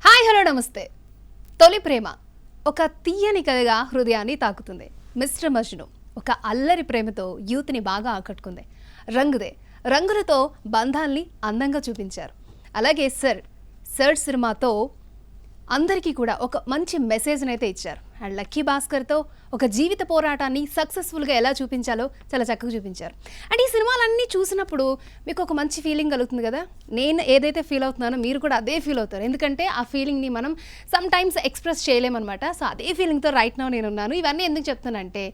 Hi hello నమస్తే. తొలి ప్రేమ ఒక తీయని కథగా హృదయాన్ని తాకుతుంది. మిస్టర్ మజ్ను ఒక అల్లరి ప్రేమతో యూత్ని బాగా ఆకట్టుకుంది. రంగులతో బంధాల్ని అందంగా చూపించారు. అలాగే సర్ సినిమాతో అందరికీ కూడా ఒక మంచి మెసేజ్ని అయితే ఇచ్చారు. అండ్ లక్కీ భాస్కర్తో ఒక జీవిత పోరాటాన్ని సక్సెస్ఫుల్గా ఎలా చూపించాలో చాలా చక్కగా చూపించారు. అండ్ ఈ సినిమాలన్నీ చూసినప్పుడు మీకు ఒక మంచి ఫీలింగ్ కలుగుతుంది కదా. నేను ఏదైతే ఫీల్ అవుతున్నానో మీరు కూడా అదే ఫీల్ అవుతారు. ఎందుకంటే ఆ ఫీలింగ్ని మనం సమ్ టైమ్స్ ఎక్స్ప్రెస్ చేయలేమన్నమాట. సో అదే ఫీలింగ్తో రైట్ నౌ నేను ఉన్నాను. ఇవన్నీ ఎందుకు చెప్తానంటే,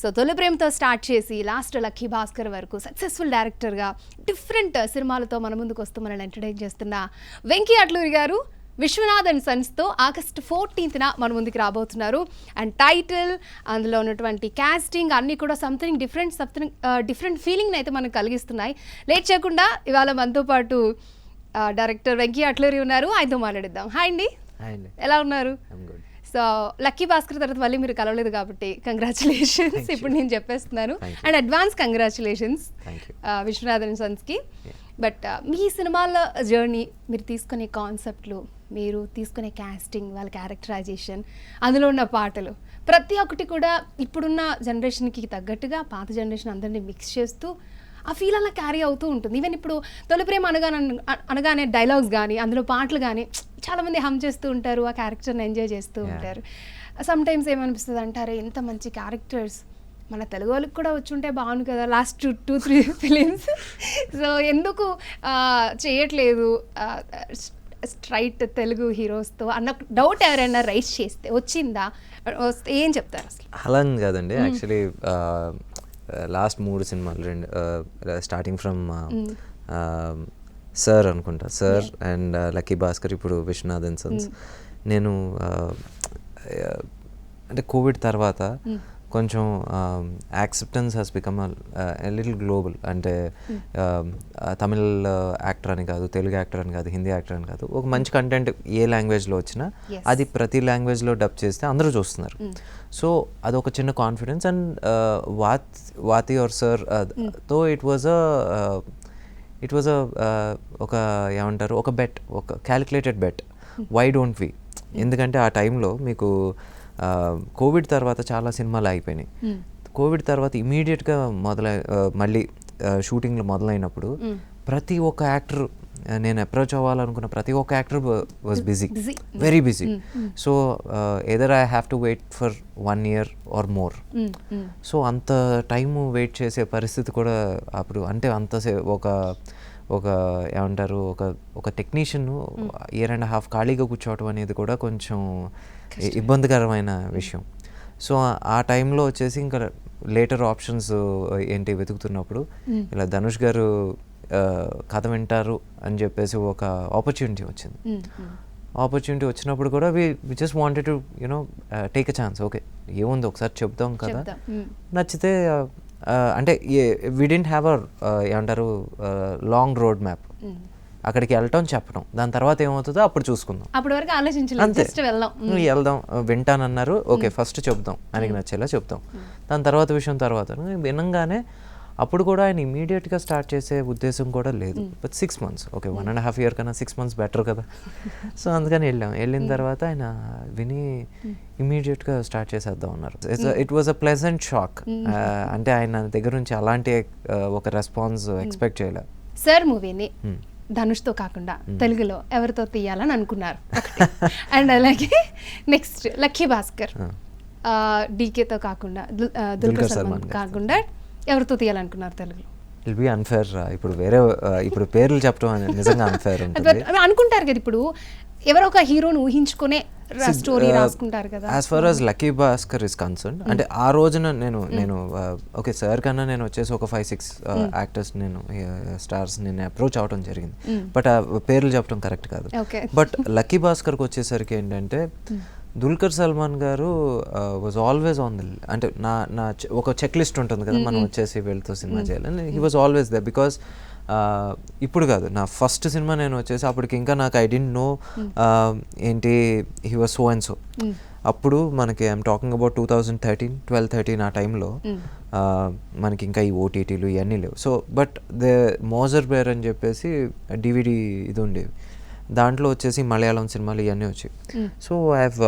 సో తొలి ప్రేమతో స్టార్ట్ చేసి లాస్ట్ లక్కీ భాస్కర్ వరకు సక్సెస్ఫుల్ డైరెక్టర్గా డిఫరెంట్ సినిమాలతో మన ముందుకు వస్తూ మనల్ని ఎంటర్టైన్ చేస్తున్న వెంకీ అట్లూరి గారు విశ్వనాథ్ అండ్ సన్స్తో August 14th మన ముందుకు రాబోతున్నారు. అండ్ టైటిల్, అందులో ఉన్నటువంటి కాస్టింగ్ అన్నీ కూడా సంథింగ్ డిఫరెంట్ ఫీలింగ్ని అయితే మనకు కలిగిస్తున్నాయి. లేట్ చేయకుండా ఇవాళ మనతో పాటు డైరెక్టర్ వెంకీ అట్లూరి ఉన్నారు. ఆయనతో మాట్లాడిద్దాం. హాయ్ అండి, ఎలా ఉన్నారు? సో లక్కీ భాస్కర్ తర్వాత మళ్ళీ మీరు కలవలేదు కాబట్టి కంగ్రాచులేషన్స్ ఇప్పుడు నేను చెప్పేస్తున్నాను. And advance congratulations Viswanath and సన్స్కి. బట్ మీ సినిమాల జర్నీ, మీరు తీసుకునే కాన్సెప్ట్లు, మీరు తీసుకునే కాస్టింగ్, వాళ్ళ క్యారెక్టరైజేషన్, అందులో ఉన్న పాటలు, ప్రతి ఒక్కటి కూడా ఇప్పుడున్న జనరేషన్కి తగ్గట్టుగా పాత జనరేషన్ అందరినీ మిక్స్ చేస్తూ ఆ ఫీల్ అలా క్యారీ అవుతూ ఉంటుంది. ఈవెన్ ఇప్పుడు తొలి ప్రేమ అనగానే డైలాగ్స్ కానీ అందులో పాటలు కానీ చాలామంది హమ్ చేస్తూ ఉంటారు, ఆ క్యారెక్టర్ని ఎంజాయ్ చేస్తూ ఉంటారు. సమ్ టైమ్స్ ఏమనిపిస్తుంది అంటారు, ఇంత మంచి క్యారెక్టర్స్ మన తెలుగు వాళ్ళకి కూడా వచ్చుంటే బాగుంది కదా లాస్ట్ 2-3 ఫిలిమ్స్. సో ఎందుకు చేయట్లేదు స్ట్రైట్ తెలుగు హీరోస్తో అన్న డౌట్ ఎవరైనా రైస్ చేస్తే వచ్చిందా, వస్తే ఏం చెప్తారు అసలు? అలా కాదండి, యాక్చువల్లీ లాస్ట్ 3 సినిమాలు స్టార్టింగ్ ఫ్రమ్ సర్ అనుకుంటా, సర్ అండ్ లక్కీ భాస్కర్, ఇప్పుడు విశ్వనాథ్ అండ్ సన్స్. నేను అంటే కోవిడ్ తర్వాత కొంచెం acceptance he's become little global. అంటే తమిళ్ యాక్టర్ అని కాదు, తెలుగు యాక్టర్ అని కాదు, హిందీ యాక్టర్ అని కాదు, ఒక మంచి కంటెంట్ ఏ లాంగ్వేజ్లో వచ్చినా అది ప్రతి లాంగ్వేజ్లో డబ్ చేస్తే అందరూ చూస్తున్నారు. సో అదొక చిన్న confidence. And Vaathi or sir తో ఇట్ వాజ్ ఒక ఏమంటారు, ఒక బెట్, ఒక calculated bet. Why don't we? ఎందుకంటే ఆ టైంలో మీకు కోవిడ్ తర్వాత చాలా సినిమాలు అయిపోయినాయి. కోవిడ్ తర్వాత ఇమీడియట్గా మళ్ళీ షూటింగ్లు మొదలైనప్పుడు ప్రతి ఒక్క యాక్టర్, నేను అప్రోచ్ అవ్వాలనుకున్న ప్రతి ఒక్క actor was busy, very busy. So either I have to wait for 1 year or more. So అంత టైము వెయిట్ చేసే పరిస్థితి కూడా అప్పుడు, అంటే ఒక ఏమంటారు, ఒక టెక్నీషియన్ 1.5 years ఖాళీగా కూర్చోవటం అనేది కూడా కొంచెం ఇబ్బందికరమైన విషయం. సో ఆ టైంలో వచ్చేసి ఇంకా లేటర్ ఆప్షన్స్ ఏంటి వెతుకుతున్నప్పుడు ఇలా ధనుష్ గారు కథ వింటారు అని చెప్పేసి ఒక ఆపర్చునిటీ వచ్చింది. ఆపర్చునిటీ వచ్చినప్పుడు కూడా we just wanted to take a chance. Okay, ఏముంది ఒకసారి చెప్దాం కదా, నచ్చితే అంటే వి డెంట్ హ్యావ్ ఏమంటారు లాంగ్ రోడ్ మ్యాప్. అక్కడికి వెళ్ళటం, చెప్పడం, దాని తర్వాత ఏమవుతుందో అప్పుడు చూసుకుందాం. అప్పటి వరకు ఆలోచించలేదు, వెళ్దాం, వింటానన్నారు, ఓకే ఫస్ట్ చెప్దాం, ఆయనకి నచ్చేలా చెప్తాం, దాని తర్వాత విషయం తర్వాత. వినంగానే అప్పుడు కూడా ఆయన ఇమీడియట్గా స్టార్ట్ చేసే ఉద్దేశం కూడా లేదు. బట్ 6 months, ఓకే 1.5 year కన్నా 6 months బెటర్ కదా. సో అందుకని వెళ్ళిన తర్వాత ఆయన విని ఇమీడియట్గా స్టార్ట్ చేసేద్దాం అన్నారు. It was a pleasant shock. అంటే ఆయన దగ్గర నుంచి అలాంటి ఒక రెస్పాన్స్ ఎక్స్పెక్ట్ చేయలేదు. సర్ మూవీని ధనుష్తో కాకుండా తెలుగులో ఎవరితో తీయాలని అనుకున్నారు? అండ్ అలాగే నెక్స్ట్ లక్కీ భాస్కర్ డీకేతో కాకుండా, దుల్కర్ సల్మాన్ కాకుండా ఎవరితో తీయాలనుకున్నారు తెలుగులో? It be unfair. ఇప్పుడు పేర్లు చెప్పడం నిజంగా అన్ఫేర్ అనుకుంటారు కదా. ఇప్పుడు ఎవరో ఒక హీరోని ఊహించుకునే స్టోరీ రాసుకుంటారు కదా. As far as lucky Bhaskar is concern, అంటే ఆ రోజున నేను ఓకే సార్ కన్నా నేను వచ్చేసి ఒక 5-6 యాక్టర్స్, నేను స్టార్స్ నేను అప్రోచ్ అవడం జరిగింది. బట్ ఆ పేర్లు చెప్పడం కరెక్ట్ కాదు. బట్ లక్కీ భాస్కర్కి వచ్చేసరికి ఏంటంటే, దుల్కర్ సల్మాన్ గారు వాజ్ ఆల్వేస్ ఆన్ ది, అంటే నా ఒక చెక్ లిస్ట్ ఉంటుంది కదా, మనం వచ్చేసి వెళ్తూ సినిమా చేయాలని. He was always they. Because ఇప్పుడు కాదు, నా ఫస్ట్ సినిమా నేను వచ్చేసి అప్పటికి ఇంకా నాకు ఐ డెంట్ నో ఏంటి he was so and so. అప్పుడు మనకి ఐఎమ్ టాకింగ్ అబౌట్ 2013 ఆ టైంలో మనకి ఇంకా ఈ ఓటీటీలు ఇవన్నీ లేవు. So but they Moser Baer అని చెప్పేసి DVD ఇది ఉండేవి, దాంట్లో వచ్చేసి మలయాళం సినిమాలు ఇవన్నీ వచ్చాయి. So I have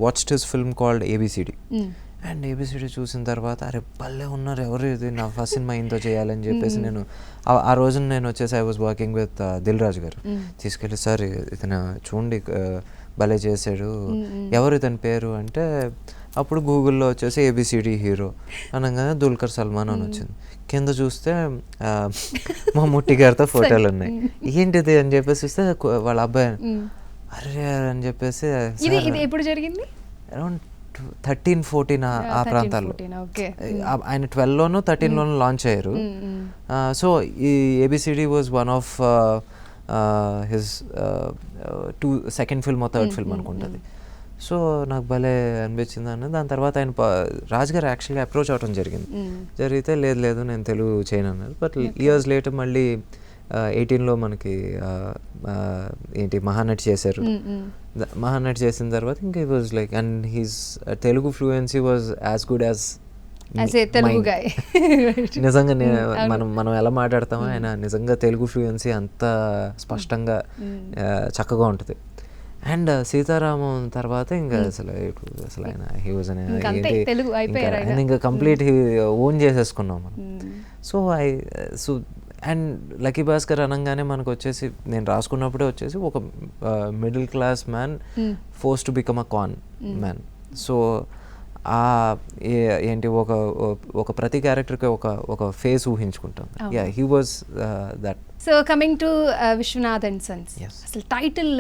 watched his film called ABCD. And ABCD చూసిన తర్వాత అరే భలే ఉన్నారు, ఎవరు ఇది నా ఫస్ట్ సినిమా ఇంతో చేయాలని చెప్పేసి నేను ఆ రోజున నేను వచ్చేసి I was working with Dil Raju గారు. తీసుకెళ్ళి సార్ ఇతను చూడండి భలే చేశాడు, ఎవరు ఇతని పేరు అంటే అప్పుడు గూగుల్లో వచ్చేసి ఏబిసిడి హీరో అనగానే దుల్కర్ సల్మాన్ అని వచ్చింది. కింద చూస్తే మమ్ముట్టి గారితో ఫోటోలు ఉన్నాయి. ఏంటిది అని చెప్పేసి చూస్తే వాళ్ళ అబ్బాయి. అరే అని చెప్పేసి ఎప్పుడు జరిగింది? అరౌండ్ 13-14 ఆ ప్రాంతాల్లో. ఆయన 12లోనూ 13లోనూ లాంచ్ అయ్యారు. సో ఈ ABCD was one of his second film third film అనుకుంటుంది. సో నాకు భలే అనిపించింది అన్న. దాని తర్వాత ఆయన రాజ్ గారు యాక్చువల్లీ అప్రోచ్ అవడం జరిగితే లేదు నేను తెలుగు చేయను అన్నారు. బట్ ఇయర్స్ లేటర్ మళ్ళీ 18లో మనకి ఏంటి మహానటి చేశారు. మహానటి చేసిన తర్వాత ఇంకా it was like and he's Telugu fluency was as good as నిజంగా మనం ఎలా మాట్లాడతామో ఆయన నిజంగా తెలుగు ఫ్లూయెన్సీ అంత స్పష్టంగా చక్కగా ఉంటుంది. అండ్ సీతారామం తర్వాత ఇంకా అసలు ఆయన హీ వాజ్ ఇంకా కంప్లీట్ ఓన్ చేసేసుకున్నాం మనం. సో అండ్ లక్కీ భాస్కర్ అనగానే మనకు వచ్చేసి నేను రాసుకున్నప్పుడే వచ్చేసి ఒక middle class man force to become a con man. So ఏంటి ఒక ప్రతి క్యారెక్టర్కి ఒక ఫేస్ ఊహించుకుంటాం. Yeah he was that. So coming to Viswanath and sons, అసలు టైటిల్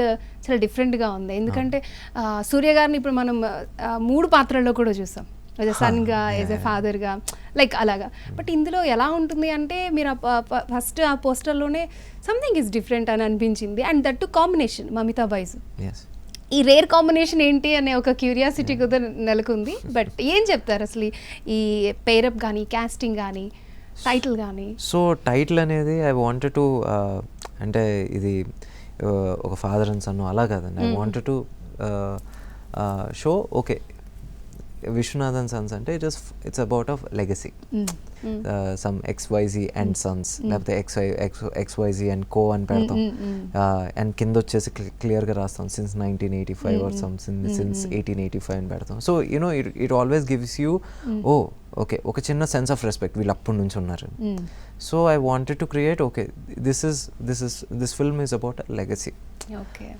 చాలా డిఫరెంట్గా ఉంది. ఎందుకంటే సూర్య గారిని ఇప్పుడు మనం 3 పాత్రల్లో కూడా చూసాం, యాజ్ ఎ సన్గా, యాజ్ ఎ ఫాదర్గా, లైక్ అలాగా. బట్ ఇందులో ఎలా ఉంటుంది అంటే మీరు ఫస్ట్ ఆ పోస్టర్లోనే సంథింగ్ ఈజ్ డిఫరెంట్ అని అనిపించింది. And that to combination Mamitha Baiju. ఈ రేర్ కాంబినేషన్ ఏంటి అనే ఒక క్యూరియాసిటీ కూడా నెలకొంది. బట్ ఏం చెప్తారు అసలు ఈ పేరప్ కానీ, కాస్టింగ్ కానీ, టైటిల్ కానీ? సో టైటిల్ అనేది ఐ వాంటెడ్ టు అంటే ఇది ఒక ఫాదర్ అండ్ సన్ అలా కాదండి. I wanted to show okay Vishwanath and Sons అంటే it's about of legacy. Some XYZ and Sons, లేకపోతే XYZ and Co అని పెడతాం. అండ్ కింద వచ్చేసి క్లియర్గా రాస్తాం సిన్స్ 1985 or something since 1885 అని పెడతాం. So you know it always gives you okay ఒక చిన్న సెన్స్ ఆఫ్ రెస్పెక్ట్, వీళ్ళు అప్పటి నుంచి ఉన్నారు. So I wanted to create okay this film is about legacy.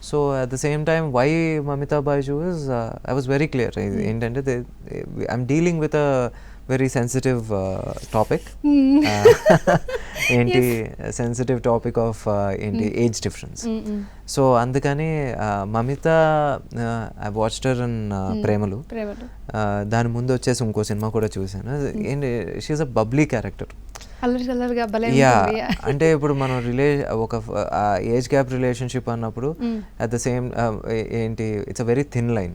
So at the same time why Mamitha Baiju is I was very clear ఏంటంటే I'm dealing with a very sensitive topic. ఏంటి sensitive topic of ఏంటి age difference. So అందుకని Mamitha I watched her in Premalu. దాని ముందు వచ్చేసి ఇంకో cinema కూడా చూసాను. ఏంటి షీఈస్ అ బబ్లీ క్యారెక్టర్. అంటే ఇప్పుడు మనం ఒక ఏజ్ గ్యాప్ రిలేషన్షిప్ అన్నప్పుడు అట్ ద సేమ్ ఏంటి it's a very thin line.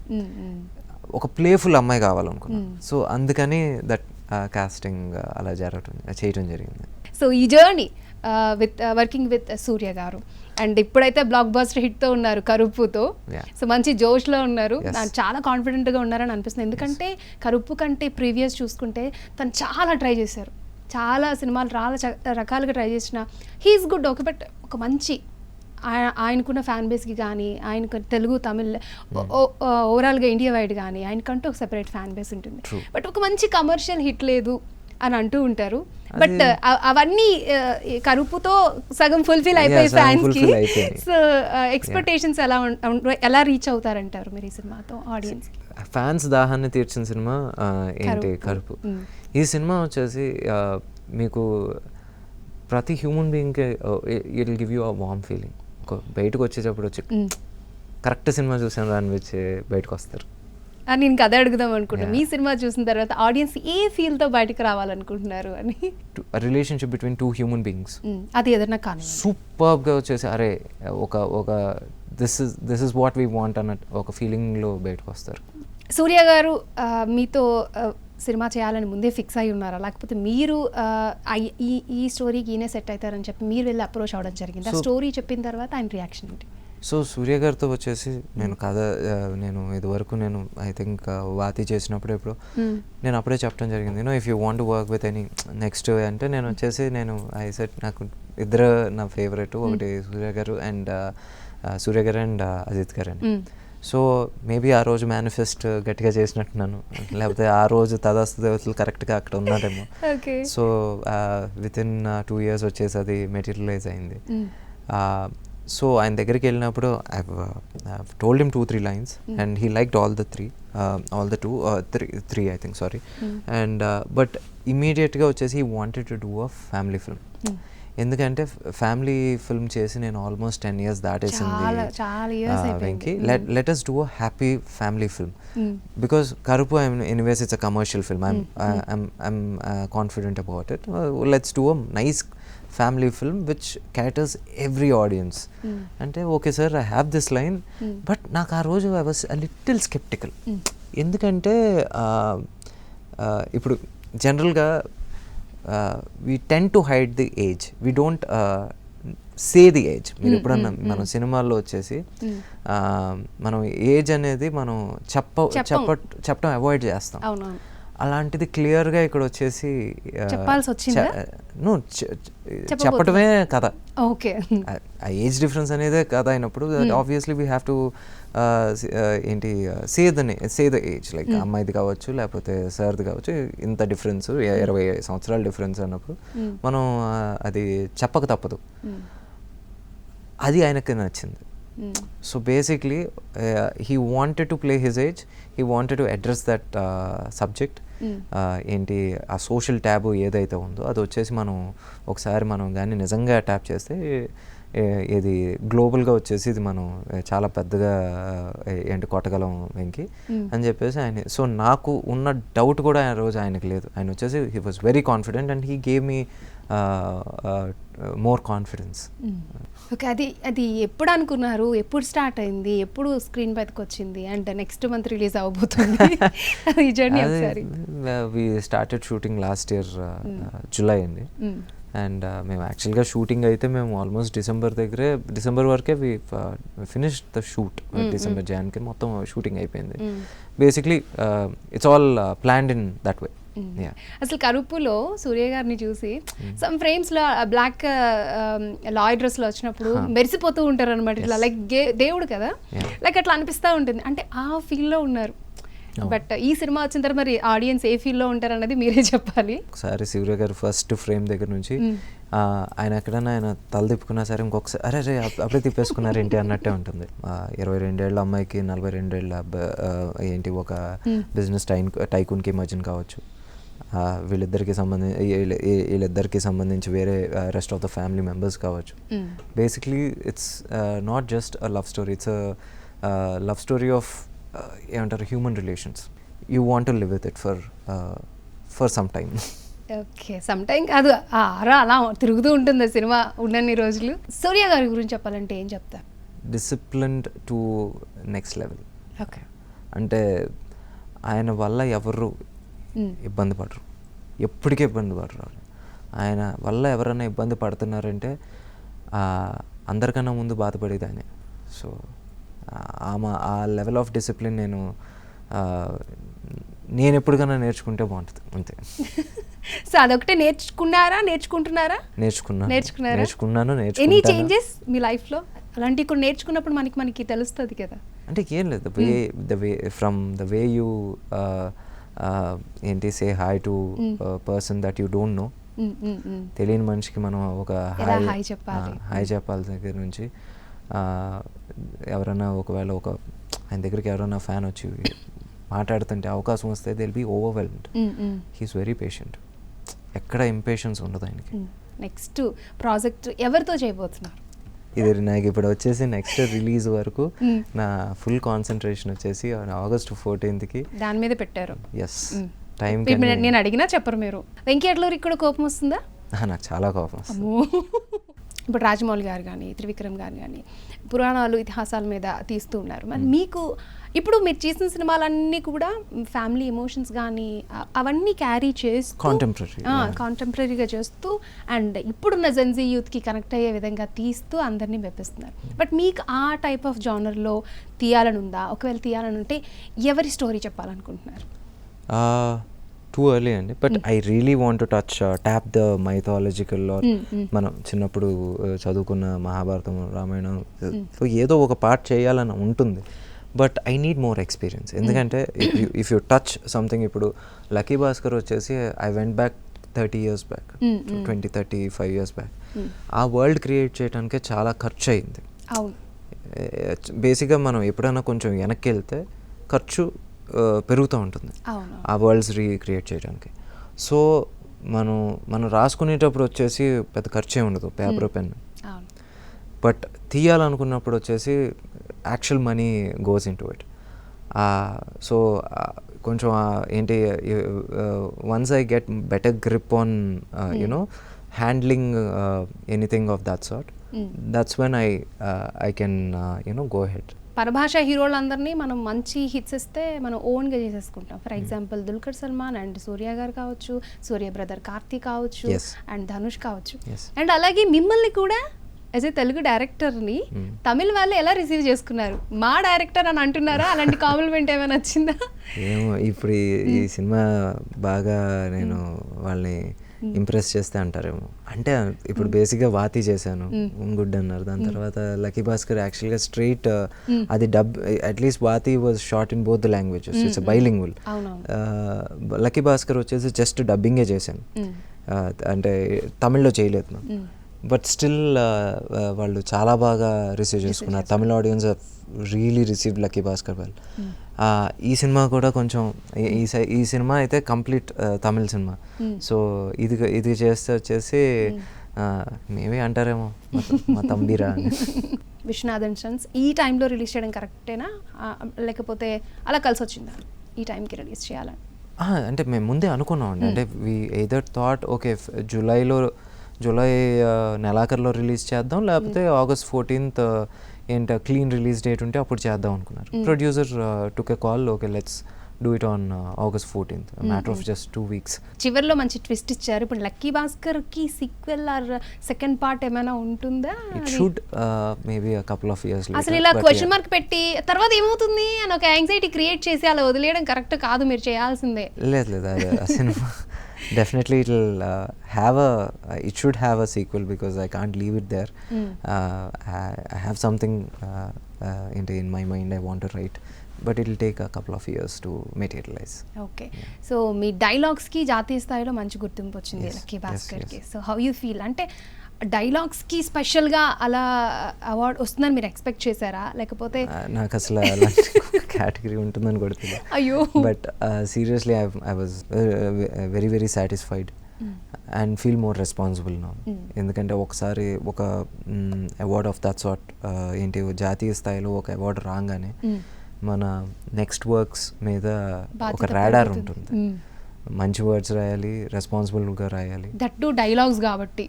ఒక ప్లేఫుల్ అమ్మాయి కావాలనుకున్నాను. సో అందుకని దట్ కాస్టింగ్ అలా చేయడం జరిగింది. సో ఈ జర్నీ విత్ వర్కింగ్ విత్ సూర్య గారు, అండ్ ఇప్పుడైతే బ్లాక్ బస్టర్ హిట్తో ఉన్నారు కరుప్పుతో. సో మంచి జోష్లో ఉన్నారు, చాలా కాన్ఫిడెంట్గా ఉన్నారని అనిపిస్తుంది. ఎందుకంటే కరుప్పు కంటే ప్రీవియస్ చూసుకుంటే తను చాలా ట్రై చేశారు, చాలా సినిమాలు రకాలుగా ట్రై చేసిన హీఈస్ గుడ్. ఓకే, బట్ ఒక మంచి ఆయనకున్న ఫ్యాన్ బేస్కి కానీ, ఆయనకు తెలుగు తమిళ్ ఓవరాల్గా ఇండియా వైడ్ కానీ ఆయనకంటూ ఒక సెపరేట్ ఫ్యాన్ బేస్ ఉంటుంది. బట్ ఒక మంచి కమర్షియల్ హిట్ లేదు అని అంటూ ఉంటారు. బట్ అవన్నీ కరుపుతో సగం ఫుల్ఫిల్ అయిపోయి ఫ్యాన్స్కి. సో ఎక్స్పెక్టేషన్స్ ఎలా రీచ్ అవుతారంటారు మీరు ఈ సినిమాతో ఆడియన్స్? ఫ్యాన్స్ దాహాన్ని తీర్చిన సినిమా ఏంటి కరుపు. ఈ సినిమా వచ్చేసి మీకు ప్రతి హ్యూమన్ బీయింగ్కి it will give you a warm feeling. బయటకు వచ్చేటప్పుడు వచ్చి కరెక్ట్ సినిమా చూసాను అనిపించి బయటకు వస్తారు. నేను కథ అడుగుదాం అనుకుంటున్నాను, మీ సినిమా చూసిన తర్వాత ఆడియన్స్ ఏ ఫీల్తో బయటకు రావాలనుకుంటున్నారు అని? రిలేషన్షిప్ బిట్వీన్ 2 హ్యూమన్ బీయింగ్స్, అది ఏదైనా కానీ సూపర్గా వచ్చేసి అరే ఒక this is what we want అన్న ఒక ఫీలింగ్లో బయటకు వస్తారు. సూర్య గారు మీతో సినిమా చేయాలని ముందే ఫిక్స్ అయి ఉన్నారా, లేకపోతే మీరు ఈ స్టోరీకి ఈయనే సెట్ అవుతారని చెప్పి మీరు వెళ్ళి అప్రోచ్ అవ్వడం జరిగింది? ఆ స్టోరీ చెప్పిన తర్వాత ఆయన రియాక్షన్ ఏంటి? సో సూర్య గారితో వచ్చేసి నేను ఇదివరకు నేను ఐ థింక్ వాతి చేసినప్పుడు ఎప్పుడు నేను అప్పుడే చెప్పడం జరిగింది, if you want to work with any next అంటే నేను వచ్చేసి ఐ సెట్ నాకు ఇద్దరు నా ఫేవరెట్, ఒకటి సూర్య గారు అండ్ సూర్య గారు అండ్ అజిత్ గారు అని. సో మేబీ ఆ రోజు మేనిఫెస్ట్ గట్టిగా చేసినట్టున్నాను, లేకపోతే ఆ రోజు తదాస్తు దేవతలు కరెక్ట్గా అక్కడ ఉన్నారేమో. సో విత్ ఇన్ 2 years వచ్చేసి అది మెటీరియలైజ్ అయింది. సో ఆయన దగ్గరికి వెళ్ళినప్పుడు I told him 2-3 lines and he liked all the three I think, sorry. And but ఇమీడియట్గా వచ్చేసి he wanted to do a family film. ఎందుకంటే ఫ్యామిలీ ఫిల్మ్ చేసి నేను ఆల్మోస్ట్ 10 years దాటేసింది Venky. Let us do a happy family film because Karupu, anyways it's a commercial film. I'm confident about it. Let's do a nice family film which caters every audience. అంటే okay sir, I have this line, but నాకు ఆ రోజు I was a little sceptical. ఎందుకంటే ఇప్పుడు జనరల్గా we tend to hide the age, we don't say the age. మీరు ఎప్పుడన్నా మనం సినిమాల్లో వచ్చేసి మనం ఏజ్ అనేది మనం చెప్పడం అవాయిడ్ చేస్తాం. అలాంటిది క్లియర్గా ఇక్కడ వచ్చేసి చెప్పటమే కథ. ఆ ఏజ్ డిఫరెన్స్ అనేదే కథ అయినప్పుడు ఆబ్వియస్లీ వీ హ్యావ్ టు ఏంటి సే ద ఏజ్, లైక్ అమ్మాయిది కావచ్చు లేకపోతే సార్ది కావచ్చు, ఇంత డిఫరెన్స్ 20 సంవత్సరాల డిఫరెన్స్ అన్నప్పుడు మనం అది చెప్పక తప్పదు. అది ఆయనకి నచ్చింది. So basically he wanted to play his age, he wanted to address that subject. ఏంటి ఆ సోషల్ ట్యాబు ఏదైతే ఉందో అది వచ్చేసి మనం ఒకసారి మనం కానీ నిజంగా ట్యాప్ చేస్తే ఇది గ్లోబల్గా వచ్చేసి ఇది మనం చాలా పెద్దగా ఏంటి కొట్టగలం వెంకి అని చెప్పేసి ఆయన. సో నాకు ఉన్న డౌట్ కూడా ఆ రోజు ఆయనకు లేదు. ఆయన వచ్చేసి he was very confident and he gave me more confidence. Okay, అది ఎప్పుడు అనుకున్నారు, ఎప్పుడు స్టార్ట్ అయింది, ఎప్పుడు స్క్రీన్ పైకి వచ్చింది, అంటే నెక్స్ట్ మంత్ రిలీజ్ అవబోతుంది ఈ జర్నీ ఒకసారి? We started shooting last year July అండి. అండ్ మేము యాక్చువల్గా షూటింగ్ అయితే మేము ఆల్మోస్ట్ డిసెంబర్ వరకే we finish the shoot. December జాన్కి మొత్తం షూటింగ్ అయిపోయింది. Basically it's all planned in that way. అసలు కరుపులో సూర్య గారిని చూసి సమ్ ఫ్రేమ్స్ లో బ్లాక్ లాయ్ డ్రెస్ లో వచ్చినప్పుడు మెరిసిపోతూ ఉంటారు అనమాట, ఇట్లా లైక్ దేవుడు కదా, లైక్ అట్లా అనిపిస్తూ ఉంటుంది. అంటే ఆ ఫీల్ లో ఉన్నారు. బట్ ఈ సినిమా వచ్చిన తర్వాత మరి ఆడియన్స్ ఏ ఫీల్ లో ఉంటారు అన్నది మీరే చెప్పాలి. ఒకసారి సూర్య గారు ఫస్ట్ ఫ్రేమ్ దగ్గర నుంచి ఆయన ఎక్కడన్నా ఆయన తల తిప్పుకున్నా సరే ఇంకొకసారి అరే అప్పుడే తిప్పేసుకున్నారు ఏంటి అన్నట్టే ఉంటుంది. 22 ఏళ్ళ అమ్మాయికి 42 ఏళ్ళ ఏంటి ఒక బిజినెస్ టైకూన్కి మధ్యన కావచ్చు, వీళ్ళిద్దరికి సంబంధించి వేరే rest of the family members కావచ్చు. Basically it's not just a love story, it's a love story of ఏమంటారు human relations. You want to live with it for some time. Okay, some time కాదు, అలా తిరుగుతూ ఉంటుంది cinema ఉన్నన్ని రోజులు. సూర్య గారి గురించి చెప్పాలంటే ఏం చెప్తారు? Disciplined to next level. Okay, అంటే ఆయన వల్ల ఎవరు ఇబ్బంది పడరు, ఎప్పటికీ ఇబ్బంది పడరు. ఆయన వల్ల ఎవరైనా ఇబ్బంది పడుతున్నారంటే అందరికన్నా ముందు బాధపడేది ఆయనే. సో ఆ లెవెల్ ఆఫ్ డిసిప్లిన్ నేను ఎప్పటికైనా నేర్చుకుంటే బాగుంటుంది, అంతే. సో అదొకటే నేర్చుకుంటున్నారా? నేర్చుకున్నాను. ఎనీ చేంజెస్ మీ లైఫ్లో అలాంటివి కూడా నేర్చుకున్నప్పుడు మనకి తెలుస్తుంది కదా. అంటే ఏం లేదు, ఫ్రమ్ ద వే యూ ఏంటి say hi to person that you don't know. తెలియని మనిషికి మనం ఒక హాయ్ చెప్పాలి దగ్గర నుంచి ఎవరైనా ఒకవేళ ఆయన దగ్గరికి ఎవరైనా ఫ్యాన్ వచ్చి మాట్లాడుతుంటే అవకాశం వస్తే they will be overwhelmed. He's very patient, ఎక్కడ ఇంపేషెన్స్ ఉండదు ఆయనకి. నెక్స్ట్ ప్రాజెక్ట్ ఎవరితో చేయబోతున్నారు? ఇది నాకు ఇప్పుడు వచ్చేసి నెక్స్ట్ రిలీజ్ వరకు నా ఫుల్ కాన్సన్ట్రేషన్ వచ్చేసి ఆగస్ట్ 14th దాని మీద పెట్టారు. ఎస్, టైం నేను అడిగినా చెప్పరు మీరు. వెంకీ అట్లూరికి కూడా కోపం వస్తుందా? నాకు చాలా కోపం వస్తుంది. ఇప్పుడు రాజమౌళి గారు కానీ త్రివిక్రమ్ గారు కానీ పురాణాలు ఇతిహాసాల మీద తీస్తూ ఉన్నారు. మరి మీకు ఇప్పుడు మీరు చేసిన సినిమాలన్నీ కూడా ఫ్యామిలీ ఎమోషన్స్ కానీ అవన్నీ క్యారీ చేస్తూ కాంటెంపరీగా చేస్తూ అండ్ ఇప్పుడున్న జెన్జీ యూత్కి కనెక్ట్ అయ్యే విధంగా తీస్తూ అందరినీ మెప్పిస్తున్నారు. బట్ మీకు ఆ టైప్ ఆఫ్ జానర్లో తీయాలని ఉందా? ఒకవేళ తీయాలని ఉంటే ఎవరి స్టోరీ చెప్పాలనుకుంటున్నారు? టూ ఎర్లీ అండి, but I really want to touch tap the mythological or మనం చిన్నప్పుడు చదువుకున్న మహాభారతం, రామాయణం, సో ఏదో ఒక పార్ట్ చేయాలని ఉంటుంది. But I need more experience. ఎందుకంటే ఇఫ్ యూ టచ్ సంథింగ్, ఇప్పుడు లక్కీ భాస్కర్ వచ్చేసి I went back 30 years back, 35 years back. ఆ వరల్డ్ క్రియేట్ చేయడానికే చాలా ఖర్చు అయింది. బేసిక్గా మనం ఎప్పుడైనా కొంచెం వెనక్కి వెళ్తే ఖర్చు పెరుగుతూ ఉంటుంది ఆ వరల్డ్స్ రీక్రియేట్ చేయడానికి. సో మనం రాసుకునేటప్పుడు వచ్చేసి పెద్ద ఖర్చే ఉండదు, పేపర్ పెన్. బట్ తీయాలనుకున్నప్పుడు వచ్చేసి actual money goes into it. So కొంచెం ఏంటి, once I get better grip on you know handling anything of that sort, that's when I can you know go head. పరభాష హీరోలందరినీ మనం మంచి హిట్స్ ఇస్తే మనం ఓన్గా చేసేసుకుంటాం. For example Dulquer Salmaan and Surya garu కావచ్చు, సూర్య బ్రదర్ కార్తీ కావచ్చు, అండ్ ధనుష్ కావచ్చు. అండ్ అలాగే మిమ్మల్ని కూడా యాజ్ ఏ తెలుగు డైరెక్టర్ని తమిళ వాళ్ళు ఎలా రిసీవ్ చేసుకున్నారు? మా డైరెక్టర్ అని అంటున్నారా? అలాంటి కాంప్లిమెంట్ ఏమైనా వచ్చిందా? ఏమో, ఇప్పుడు ఈ సినిమా బాగా నేను వాళ్ళని ఇంప్రెస్ చేస్తే అంటారేమో. అంటే ఇప్పుడు బేసిక్గా వాతి చేశాను, గుడ్ అన్నారు. దాని తర్వాత లక్కీ భాస్కర్ యాక్చువల్గా స్ట్రైట్ అది dub, at least Vaathi was shot in both the languages, it's bilingual. Lucky Bhaskar వచ్చేసి జస్ట్ డబ్బింగే చేశాను, అంటే తమిళ్లో చేయలేదు. బట్ స్టిల్ వాళ్ళు చాలా బాగా రిసీవ్ చేసుకున్నారు. తమిళ audience really receive lucky Bhaskar well. ఈ సినిమా కూడా కొంచెం ఈ సినిమా అయితే కంప్లీట్ తమిళ సినిమా. సో ఇది చేస్తే వచ్చేసి మేమే అంటారేమో మా తంబీరా అని. విశ్వనాథన్ సన్స్ ఈ టైంలో రిలీజ్ చేయడం కరెక్టేనా, లేకపోతే అలా కలిసి వచ్చిందా ఈ టైంకి రిలీజ్ చేయాలని? అంటే మేము ముందే అనుకున్నాం అండి. అంటే we either thought okay July నెలాఖరులో రిలీజ్ చేద్దాం, లేకపోతే August 14th ఏంటి క్లీన్ రిలీజ్ డేట్ ఉంటే అప్పుడు చేద్దాం అనుకున్నారు. Producer took a call, okay let's do it on August 14th, matter of just 2 weeks. చివరిలో మంచి ట్విస్ట్ ఇచ్చారు. ఇప్పుడు లక్కీ భాస్కర్ కి సీక్వెల్ ఆర్ సెకండ్ పార్ట్ ఏమైనా ఉంటుందా? It should maybe a couple of years later. అసలు ఇలా క్వశ్చన్ మార్క్ పెట్టి తర్వాత ఏమవుతుంది అని ఒక యాంగ్జైటీ క్రియేట్ చేసి అలా వదిలేయడం కరెక్ట్ కాదు, మీరు చేయాల్సిందే. లేదు ఆ cinema definitely it should have a sequel, because I can't leave it there. I have something in my mind I want to write, but it will take a couple of years to materialize. Okay. So me dialogues కి జాతీయ స్థాయిలో మంచి గుర్తింపు వచ్చింది lucky Bhaskar కి. So how you feel? అంటే dialogues కి special గా అలా అవార్డ్ వస్తుందని మీరు ఎక్స్పెక్ట్ చేశారా, లేకపోతే? నాకు అసలు అలాంటి కేటగిరీ ఉంటుందని కూడా తెలియదు. అయ్యో. But seriously I was very very satisfied and feel more responsible now. ఎందుకంటే ఒకసారి ఒక అవార్డ్ ఆఫ్ దట్ సార్ట్ ఏంటి జాతీయ స్థాయిలో ఒక అవార్డు రాగానే మన నెక్స్ట్ వర్క్స్ మీద ఒక రాడార్ ఉంటుంది. మంచి వర్డ్స్ రాయాలి, రెస్పాన్సిబుల్గా రాయాలి, దట్ టు డైలాగ్స్ కాబట్టి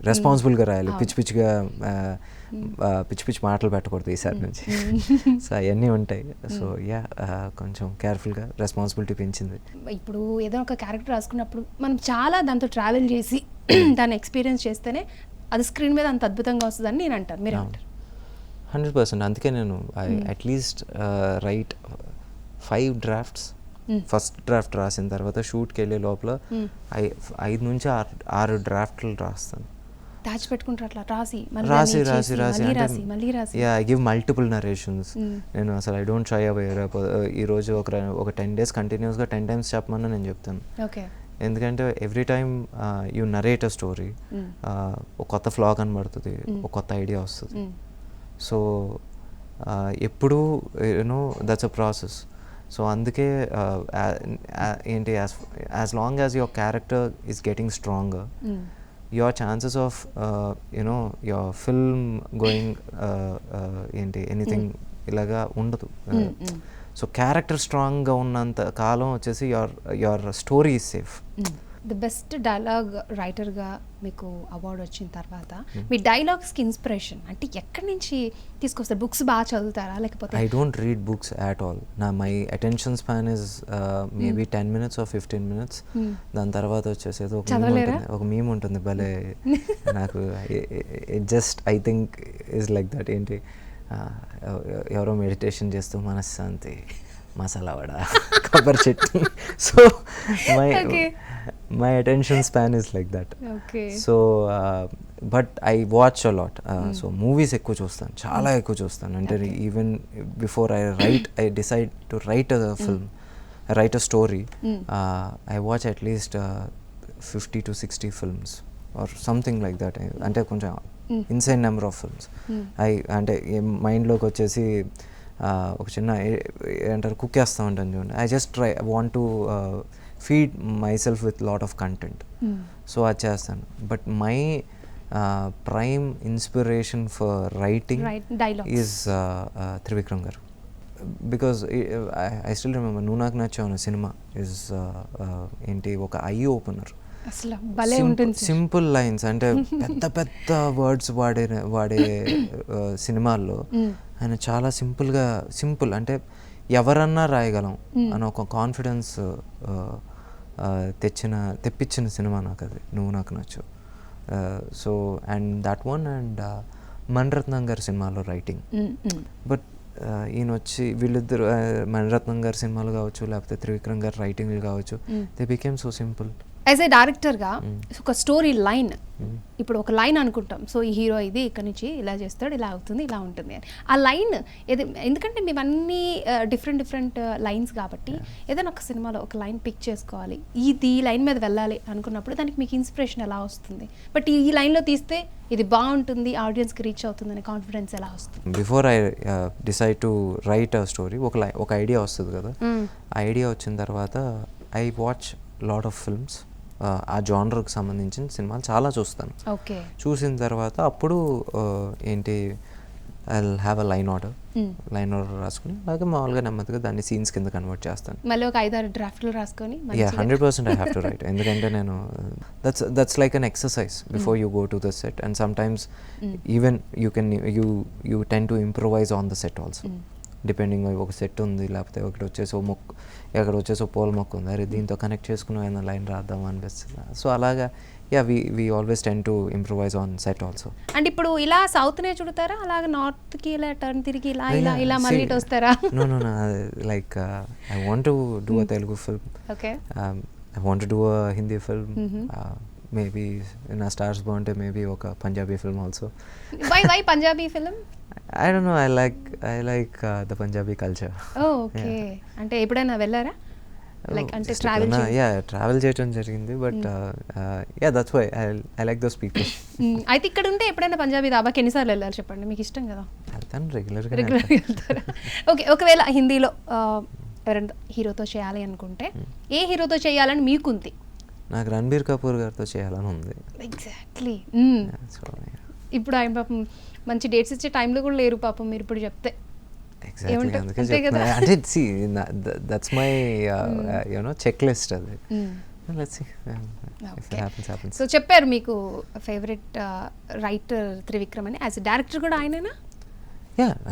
రెస్పాన్సిబుల్గా రాయాలి, పిచ్చి మాటలు పెట్టకూడదు ఈసారి నుంచి. సో అవన్నీ ఉంటాయి. సో కొంచెం కేర్ఫుల్గా రెస్పాన్సిబిలిటీ పెంచింది. ఇప్పుడు ఏదైనా ఒక క్యారెక్టర్ రాసుకున్నప్పుడు మనం చాలా దాంతో ట్రావెల్ చేసి దాన్ని ఎక్స్పీరియన్స్ చేస్తేనే అది స్క్రీన్ మీద అంత అద్భుతంగా వస్తుందని నేను అంటాను. మీరు అంటారు? 100%. అందుకే నేను at least right 5 drafts. First draft రాసిన తర్వాత షూట్కి వెళ్ళే లోపల 5 నుంచి 6 డ్రాఫ్ట్లు రాస్తాను. దాచిపెట్టుకుంటారు అట్లా రాసి ఐ గివ్ మల్టిపుల్ నరేషన్స్. నేను అసలు ఐ డోంట్ షై అవే. ఈరోజు ఒక 10 days కంటిన్యూస్గా 10 times చెప్పమన్నా నేను చెప్తాను. ఎందుకంటే every time you narrate a story, ఒక కొత్త ఫ్లా కనబడుతుంది, ఒక కొత్త ఐడియా వస్తుంది. సో ఎప్పుడూ you know that's a process. So అందుకే ఏంటి, as long as your character is getting stronger, your chances of your film going ఏంటి ఎనీథింగ్ ఇలాగా ఉండదు. సో క్యారెక్టర్ స్ట్రాంగ్గా ఉన్నంత కాలం వచ్చేసి your story is safe. The best dialogue రైటర్గా మీకు అవార్డు వచ్చిన తర్వాత మీ డైలాగ్స్కి ఇన్స్పిరేషన్ అంటే ఎక్కడి నుంచి తీసుకొస్తారు? బుక్స్ బాగా చదువుతారా, లేకపోతే? I don't read books at all. My attention span is maybe 10 minutes or 15 minutes. దాని తర్వాత వచ్చేసి ఒక మీమ్ ఉంటుంది భలే, నాకు just I think is like that. ఏంటి, ఎవరో మెడిటేషన్ చేస్తూ మనశ్శాంతి మసాలా వడ, కొబ్బరి chutney. So my attention span is like that. Okay. So but I watch a lot. So movies ఎక్కువ చూస్తాను, చాలా ఎక్కువ చూస్తాను. అంటే even before I decide to write a film, write a story, I watch at least 50 to 60 films or something like that. అంటే కొంచెం insane number of films. అంటే మైండ్లోకి వచ్చేసి ఒక చిన్న ఏంటారు కుక్ చేస్తూ ఉంటాను చూడండి. I just want to feed myself with lot of content. So అది చేస్తాను. But my prime inspiration for writing is Trivikram garu. Because I still remember నువ్వు నాకు నచ్చావు అనే సినిమా ఈజ్ ఏంటి ఒక ఐ ఓపెనర్. సింపుల్ లైన్స్, అంటే పెద్ద పెద్ద వర్డ్స్ వాడే సినిమాల్లో ఆయన చాలా సింపుల్ అంటే ఎవరన్నా రాయగలం అని ఒక కాన్ఫిడెన్స్ తెప్పించిన సినిమా నాకు అది నువ్వు నాకు నచ్చు. So and that one and Mani Ratnam గారి సినిమాలో రైటింగ్. బట్ ఈయన వచ్చి వీళ్ళిద్దరు మణిరత్నం గారి సినిమాలు కావచ్చు లేకపోతే త్రివిక్రమ్ గారి రైటింగ్లు కావచ్చు, they became so simple. As a డైరెక్టర్గా ఒక స్టోరీ లైన్, ఇప్పుడు ఒక లైన్ అనుకుంటాం, సో ఈ హీరో ఇది ఇక్కడ నుంచి ఇలా చేస్తాడు, ఇలా అవుతుంది, ఇలా ఉంటుంది అని. ఆ లైన్ ఏది, ఎందుకంటే మేమన్నీ డిఫరెంట్ లైన్స్ కాబట్టి ఏదైనా ఒక సినిమాలో ఒక లైన్ పిక్ చేసుకోవాలి, ఈ లైన్ మీద వెళ్ళాలి అనుకున్నప్పుడు దానికి మీకు ఇన్స్పిరేషన్ ఎలా వస్తుంది? బట్ ఈ లైన్లో తీస్తే ఇది బాగుంటుంది, ఆడియన్స్కి రీచ్ అవుతుంది అనే కాన్ఫిడెన్స్ ఎలా వస్తుంది? Before I decide to write a story ఒక ఐడియా వస్తుంది కదా. ఆ ఐడియా వచ్చిన తర్వాత I watch lot of films. ఆ జానర్కి సంబంధించిన సినిమాలు చాలా చూస్తాను. చూసిన తర్వాత అప్పుడు ఏంటి I will have a line order రాసుకుని అలాగే మామూలుగా నెమ్మదిగా దాన్ని సీన్స్ కింద కన్వర్ట్ చేస్తాను. మళ్ళీ ఒక 5-6 డ్రాఫ్ట్లు రాసుకొని 100% ఐ హ్యావ్ టు రైట్. ఎందుకంటే నేను that's like an exercise before you go to the set. And sometimes even you ten to improvise on the set also. Depending ఒక సెట్ ఉంది, లేకపోతే ఒకటి వచ్చేసి ఎక్కడ వచ్చేసి పూల మొక్క ఉంది, అరే దీంతో కనెక్ట్ చేసుకుని ఏదైనా లైన్ రాద్దాం అనిపిస్తుంది. సో అలాగా we always tend to improvise on set also. అంటే ఇప్పుడు ఇలా సౌత్నే చుడతారా, అలాగే నార్త్కి ఇలా టర్న్ తిరిగి ఇలా మళ్ళీ ఇటు వస్తారా? No like I want to do a Telugu film, I want to do a Hindi film, maybe నా స్టార్స్ బాగుంటే మేబీ ఒక Punjabi film also. Why Punjabi film? I don't know, I like the Punjabi culture. Oh, okay. అంటే ఎప్పుడైనా వెళ్ళారా? Like అంటే travel చేయడం జరిగింది. But that's why I like those people. అయితే ఇక్కడ ఉంటే ఎప్పుడైనా పంజాబీ దాబాకి ఎన్నిసార్లు వెళ్ళాలి చెప్పండి, మీకు ఇష్టం కదా? వెళ్తాను రెగ్యులర్గా వెళ్తారా? ఓకే, ఒకవేళ హిందీలో ఎవరైనా హీరోతో చేయాలి అనుకుంటే ఏ హీరోతో చేయాలని మీకుంది? నాకు రణబీర్ కపూర్ గారితో చేయాలని ఉంది. ఎగ్జాక్ట్లీ. ఇప్పుడు ఆయన పాపం మంచి డేట్స్ ఇచ్చే టైంలో కూడా లేరు పాపం, మీరు ఇప్పుడు చెప్తే. అంటే దట్స్ మై చెక్ లిస్ట్ అది. సో చెప్పారు మీకు ఫేవరెట్ రైటర్ త్రివిక్రమ్ అని, యాజ్ ఎ డైరెక్టర్ కూడా ఆయనేనా?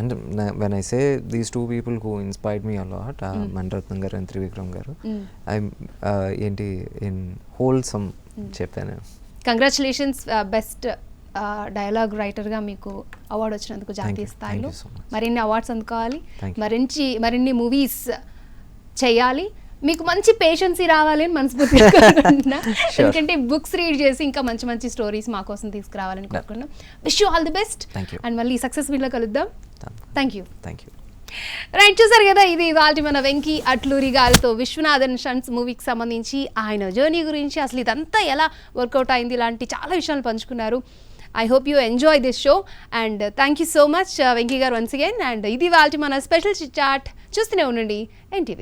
అంటే when I say these two people who inspired me a lot, Mani Ratnam గారు and త్రివిక్రమ్ గారు, ఏంటి ఇన్ హోల్సమ్ చెప్పాను. కంగ్రాచులేషన్స్, బెస్ట్ డైలాగ్ రైటర్గా మీకు అవార్డు వచ్చినందుకు జాతీయ స్థాయిలో. మరిన్ని అవార్డ్స్ అందుకోవాలి, మరిన్ని మూవీస్ చేయాలి, మీకు మంచి పేషెన్సీ రావాలి అని మనస్ఫూర్తిగా కోరుకుంటున్నా. ఎందుకంటే బుక్స్ రీడ్ చేసి ఇంకా మంచి స్టోరీస్ మా కోసం తీసుకురావాలని కోరుకుంటున్నాం. Wish you all the best and మళ్ళీ సక్సెస్ మీట్లో కలుద్దాం. Thank you. రైట్, చూసారు కదా, ఇది ఇవాళ మన వెంకీ అట్లూరి గారితో విశ్వనాథన్ షన్స్ మూవీకి సంబంధించి ఆయన జర్నీ గురించి, అసలు ఇదంతా ఎలా వర్కౌట్ అయింది, ఇలాంటి చాలా విషయాలు పంచుకున్నారు. I hope you enjoy this show and thank you so much Venki garu once again. And ఇది వాళ్ళ మన స్పెషల్ చిట్ చాట్. చూస్తూనే ఉండండి NTV.